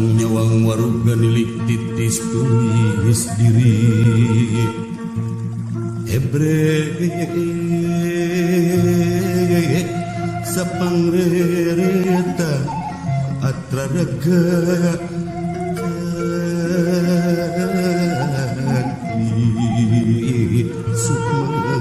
Nyawang waruga nilik titis tulis diri Hebre sapangrereta atraraga kani sukma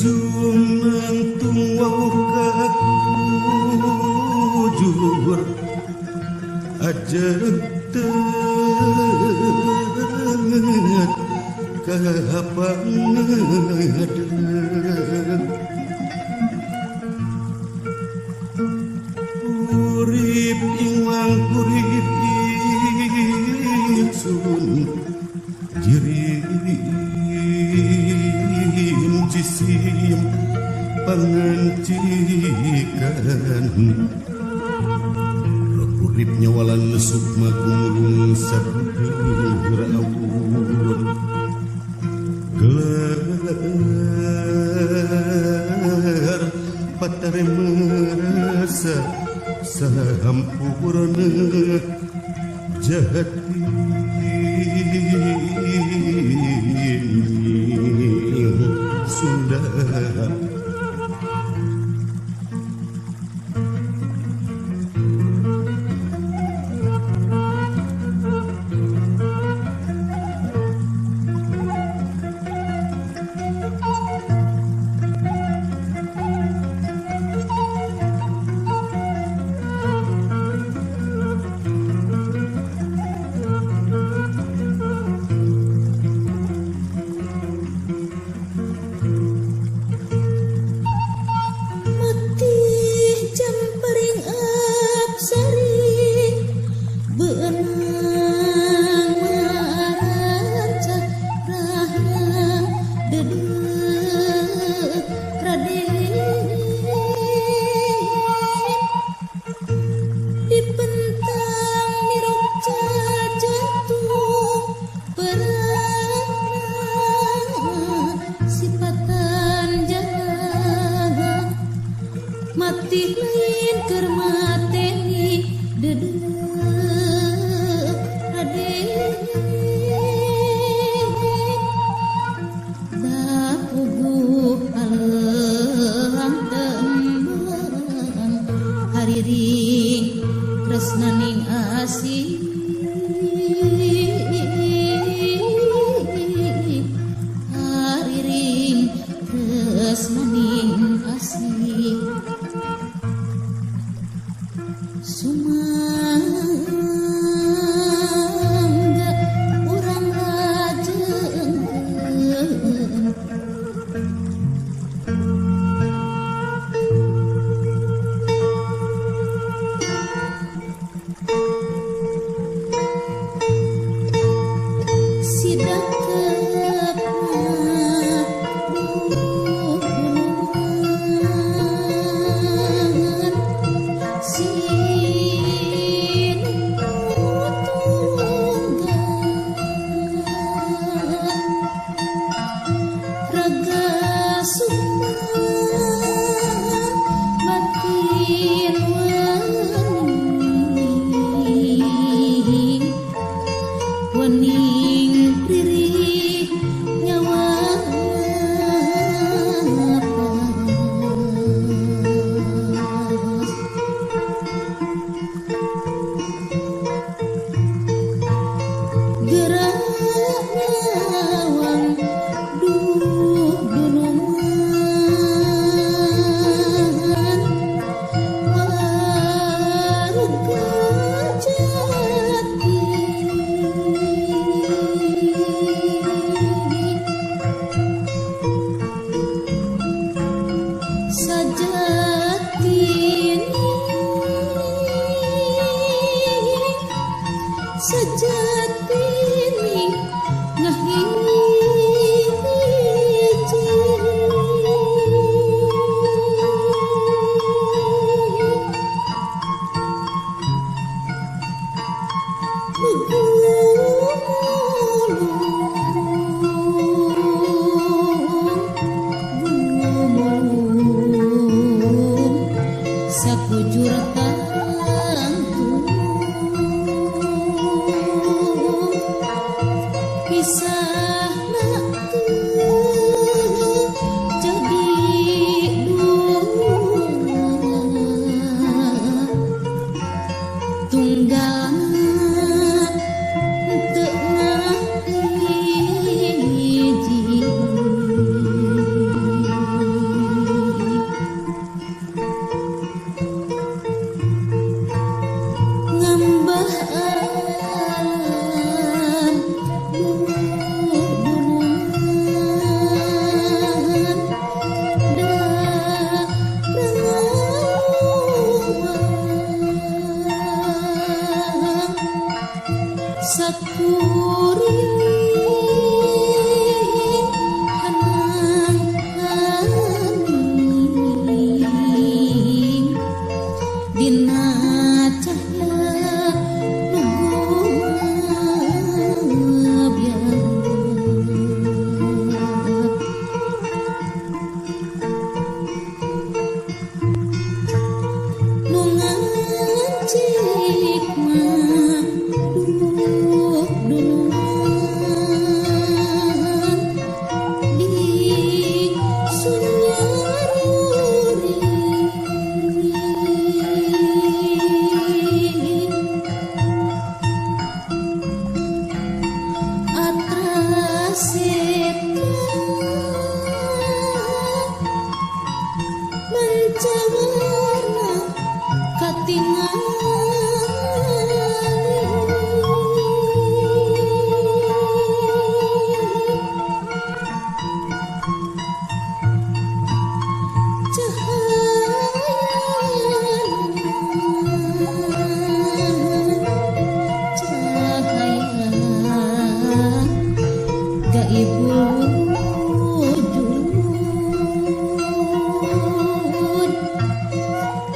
Jumentung wauh jujur ajar tengat kapangat urip iwang urip sun jirim jisim pangancikan urip nyawalan sukma kumulung sabur awun gelar patare merasa sahampurna jati Sunda mati lain keur mateni dedeuh raden da puguh alang tembang hariring tresnaning asih hariring tresnaning asih asih sumangga urang rajengkeun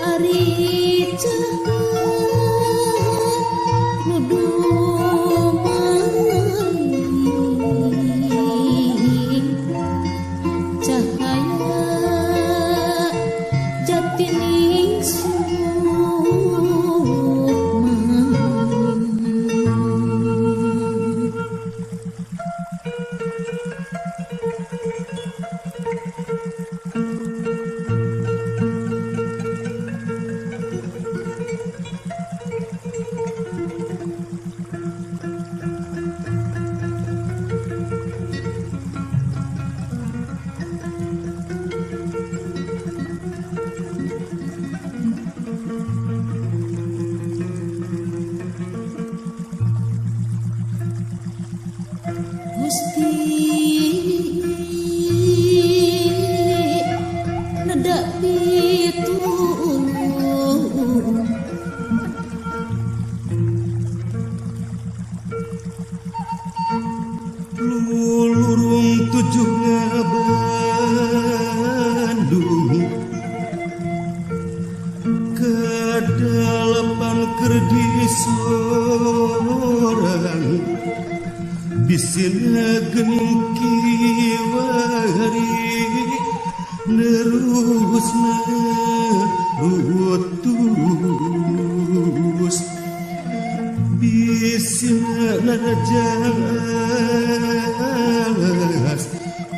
Ari da pitulung lulurung tujuh Bandung kedalapan kerdi sorang bisina gening kiwari nerusna rutus bisina narajang alas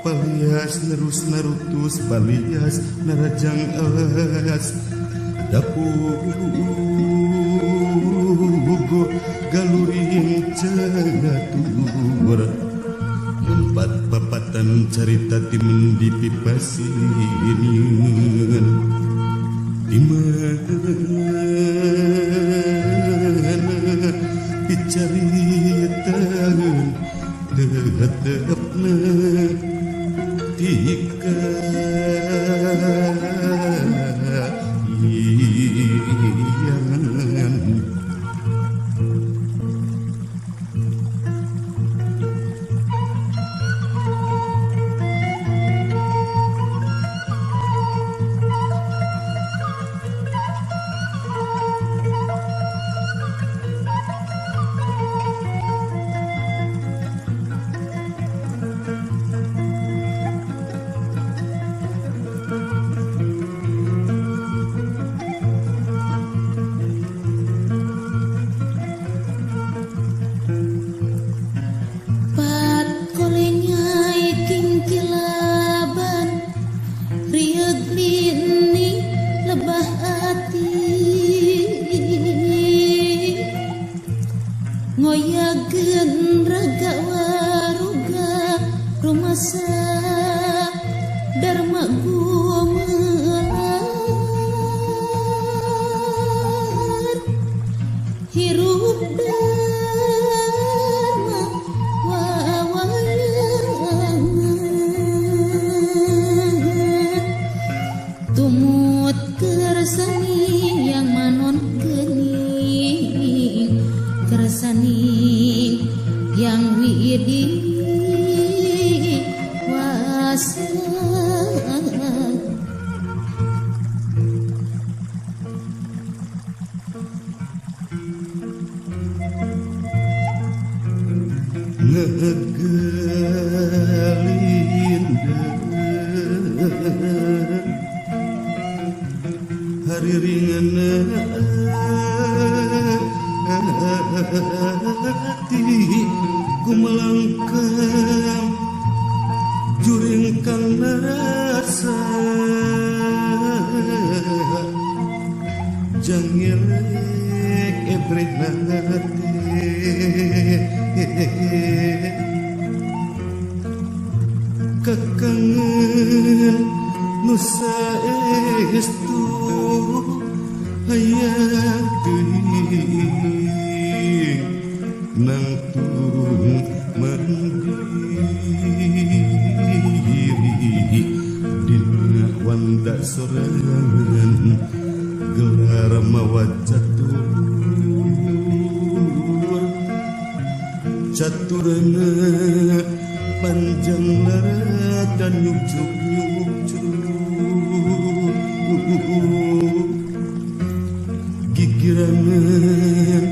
palias nerus narutus palias narajang alas dapugo galuring cagatur empat papatan carita timendipi pasieun dimana dicaritaeun tetepna tika iyangan ngoyageun raga waruga rumasa dharma gumelar hirup dharma wawayangan tumut kersani yang manon kening kersani yang widi wasa ngegalinda hari ringana hati ku melangkah juring kang rasa jangelek ebrek nate kekangen nusa estu hayang teuing nangtung mandiri dina wanda sorangan gelar mawa caturna panjang lara dan nyucuk gigirangan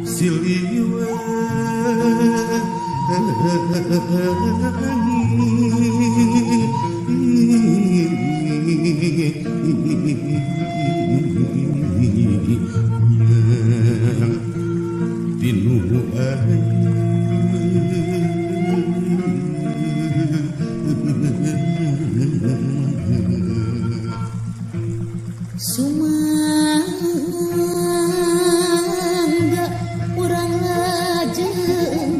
siliwangi tinu sumangga urang lajengkeun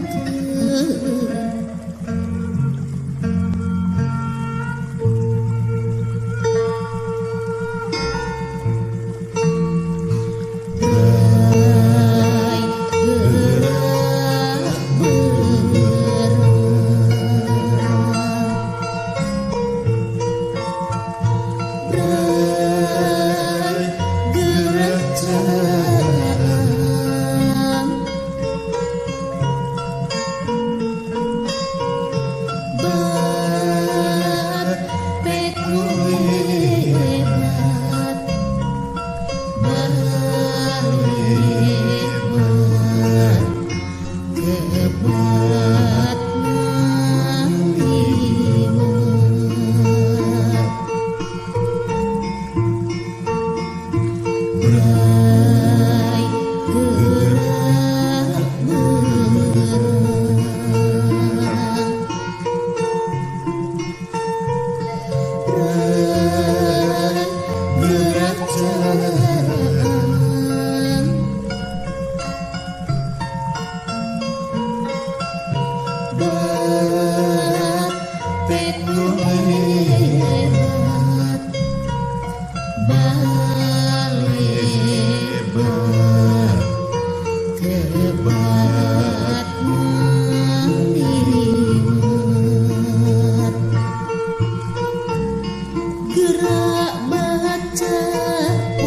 Gerak baca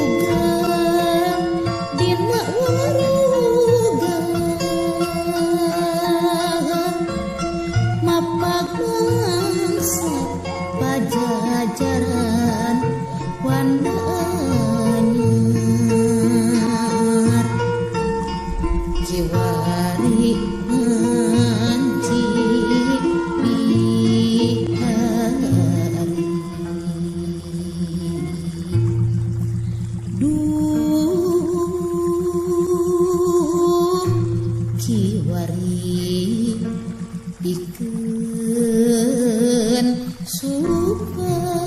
uga dina waruga mapagangsa pajajaran wanda anyar jiwari anci bihari kiwari pikeun supagi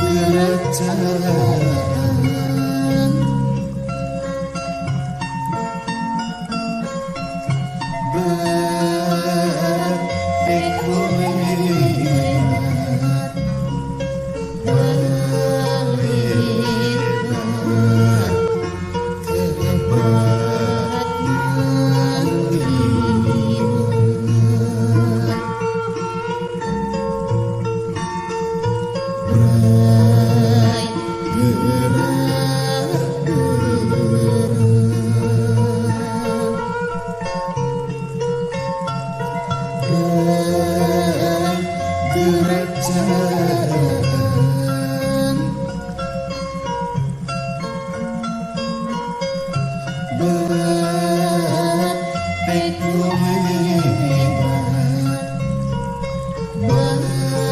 gerak balik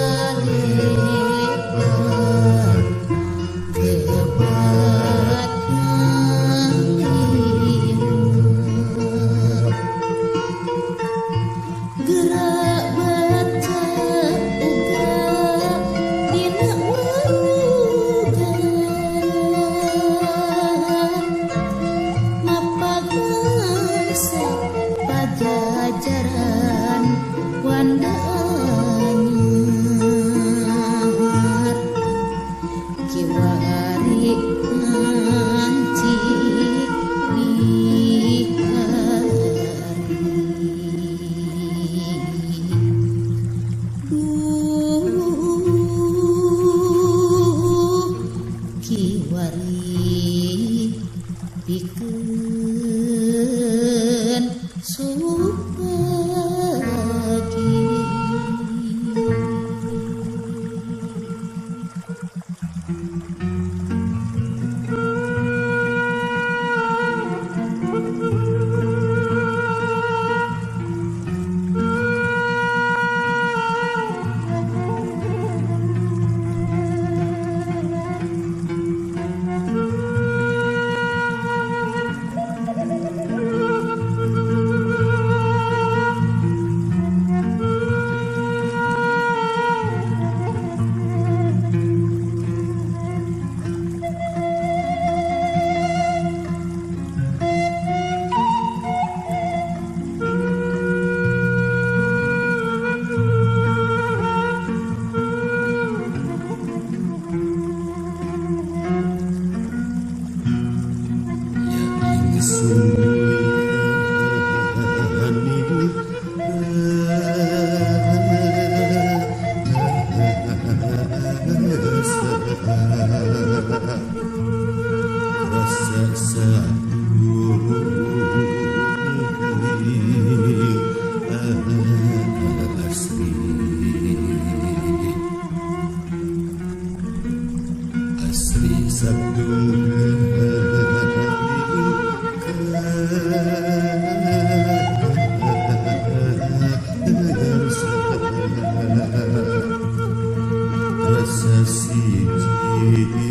sasiji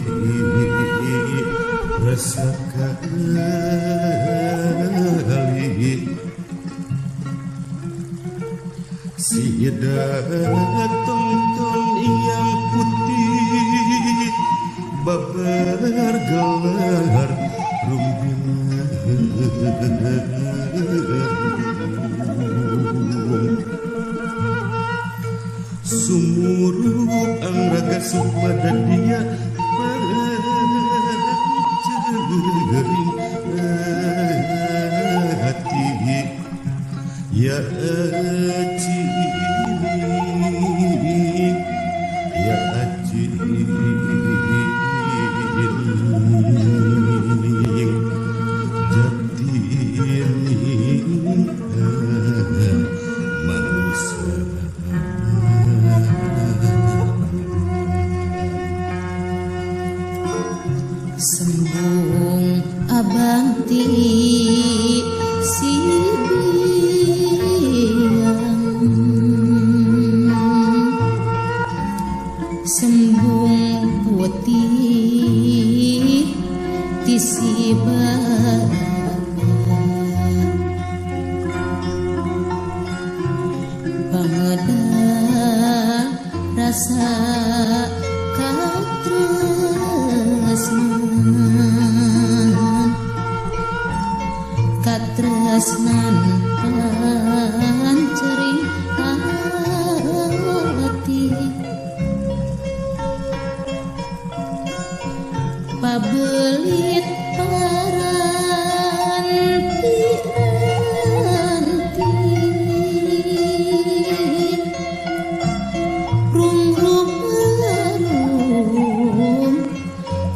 rasa kali si datang yang putih babar gelar sumurup angraga supada dia pancering hati ya aci ya aci jati manusia sembung abang ti si biang sembung putih ti si bangda rasa katresnan pancering hati pabelit paranti rum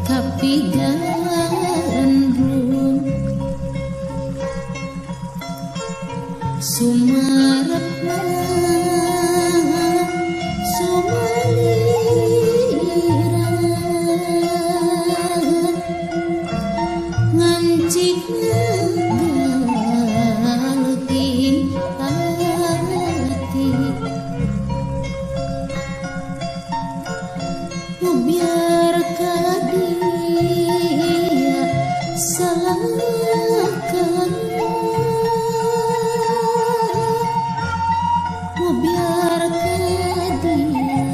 tapi gandrum sumarepna sumalira ngancikna galting hati biar kadia salahkan biar kadia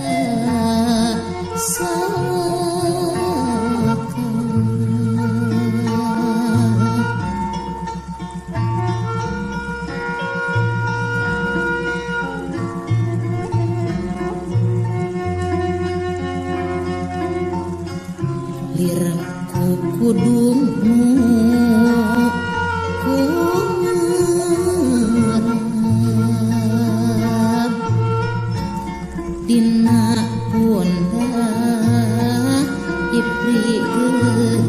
lirangku kudumu kumarab dina pundak ipri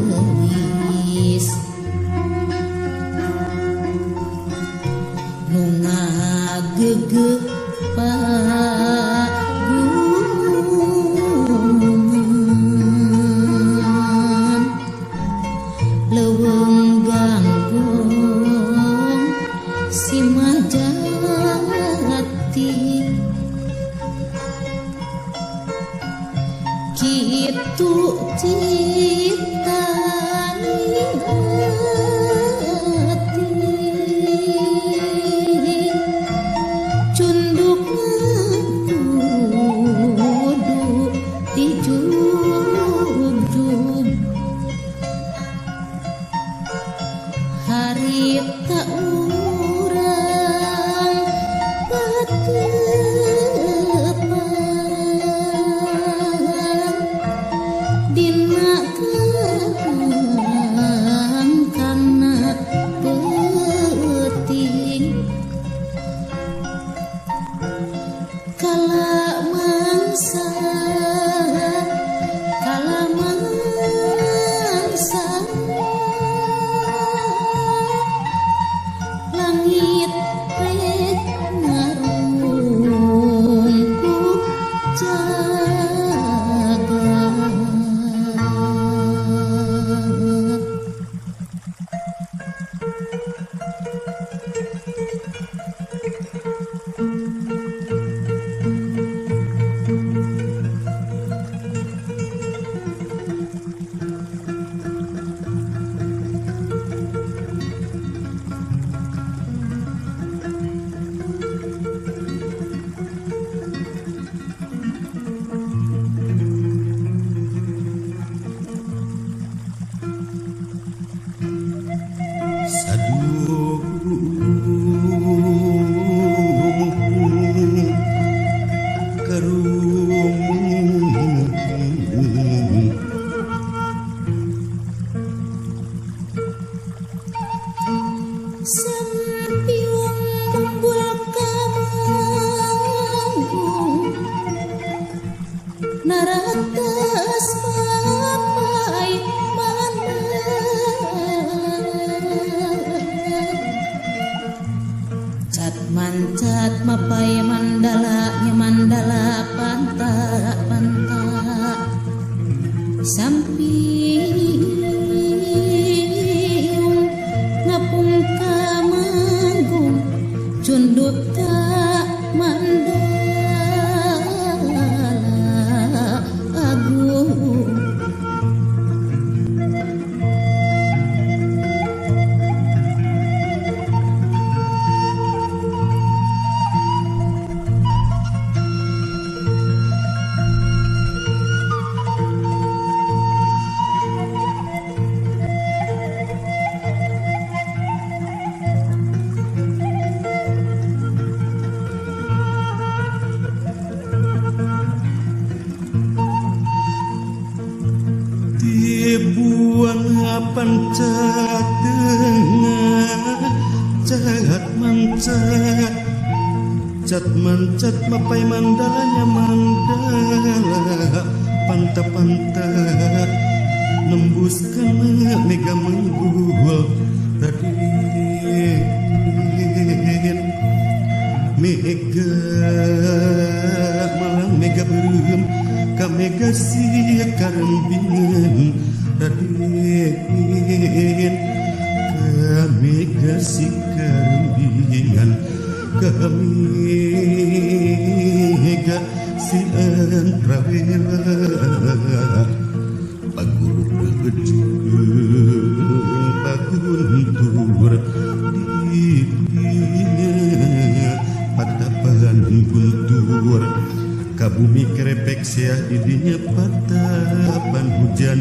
gelis nu ngagegeh pagunungan leuweung ganggong si majati kitu ciptani hati cunduk kudu dijub-jub harita urang patepan dina kang kana peuting kala mangsa langit rek ngarungku jagat karung Sampiung mumbul kamanggung naratas mapai mana cat mancat mapai mandala nya mandala panta panta sampiung ngapung kamanggung cundut ka mandala agung buang pancat dengar cat mancat cat mancat mapai mandalanya mandala panta-panta nembuskan mega menggul tadi mega malang mega berum ka mega si karembingan raden kami kasih karembingan kami kasih antrawela paguru gedung paguntur dinya patapan guntur kabumi kerepek sia didinya patapan hujan